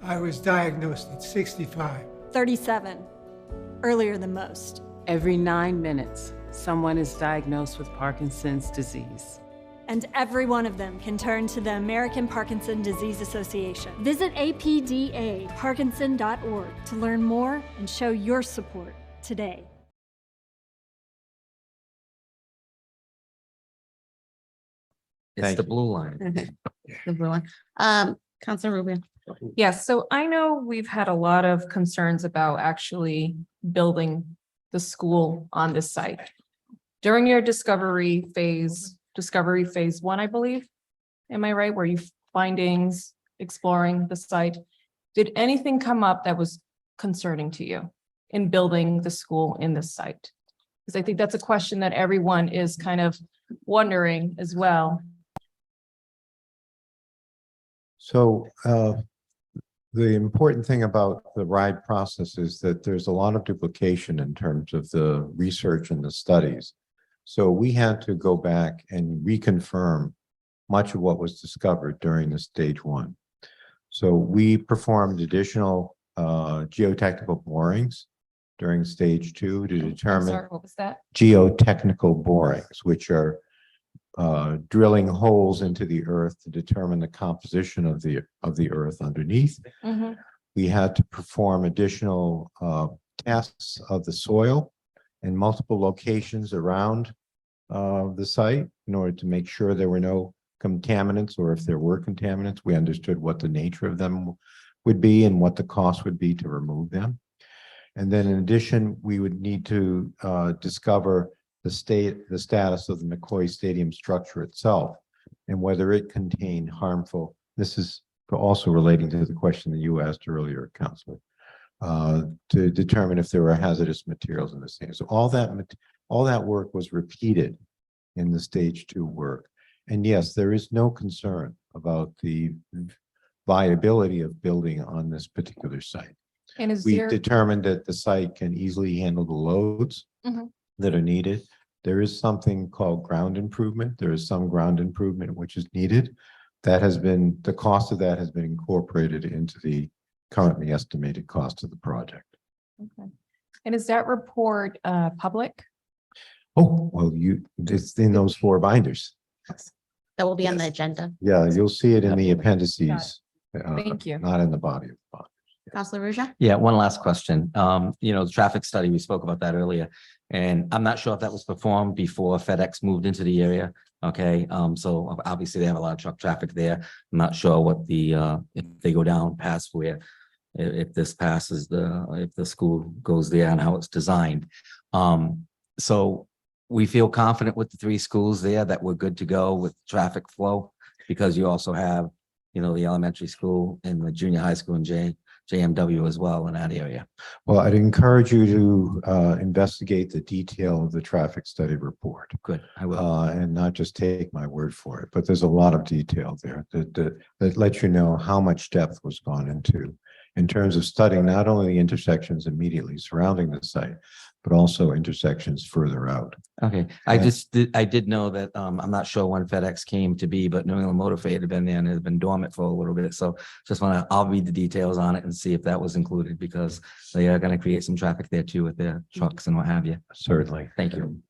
I was diagnosed at 65. 37, earlier than most. Every 9 minutes, someone is diagnosed with Parkinson's disease. And every one of them can turn to the American Parkinson Disease Association. Visit apdaparkinson.org to learn more and show your support today. It's the blue line. The blue one. Councilor Rubio. Yes, so I know we've had a lot of concerns about actually building the school on this site. During your discovery phase 1, I believe, am I right? Were you findings, exploring the site? Did anything come up that was concerning to you in building the school in this site? Because I think that's a question that everyone is kind of wondering as well. So the important thing about the RIDE process is that there's a lot of duplication in terms of the research and the studies. So we had to go back and reconfirm much of what was discovered during the stage 1. So we performed additional geotechnical borings during stage 2 to determine. Sorry, what was that? Geotechnical borings, which are drilling holes into the earth to determine the composition of the earth underneath. Mm-hmm. We had to perform additional tests of the soil in multiple locations around the site in order to make sure there were no contaminants, or if there were contaminants, we understood what the nature of them would be and what the cost would be to remove them. And then in addition, we would need to discover the status of the McCoy Stadium structure itself and whether it contained harmful. This is also relating to the question that you asked earlier, Councilor, to determine if there were hazardous materials in the stadium. So all that work was repeated in the stage 2 work. And yes, there is no concern about the viability of building on this particular site. And is We there, determined that the site can easily handle the loads Mhm. that are needed. There is something called ground improvement. There is some ground improvement which is needed. The cost of that has been incorporated into the currently estimated cost of the project. okay. And is that report public? Oh, well, it's in those 4 binders. That will be on the agenda. Yeah, you'll see it in the appendices. Thank you. Not in the body of the bond. Councilor Araujo. Yeah, one last question. The traffic study, we spoke about that earlier. And I'm not sure if that was performed before FedEx moved into the area. Okay, so obviously they have a lot of truck traffic there. I'm not sure what if they go down past where, if this passes if the school goes there and how it's designed. So we feel confident with the 3 schools there that we're good to go with traffic flow, because you also have, the elementary school and the junior high school and JMW as well in that area. Well, I'd encourage you to investigate the detail of the traffic study report. Good, I will. And not just take my word for it, but there's a lot of detail there that lets you know how much depth was gone into in terms of studying not only the intersections immediately surrounding the site, but also intersections further out. Okay, I did know that, I'm not sure when FedEx came to be, but New England Motor Freight had been there and it had been dormant for a little bit. So I'll read the details on it and see if that was included, because they are going to create some traffic there too with their trucks and what have you. Certainly. Thank you.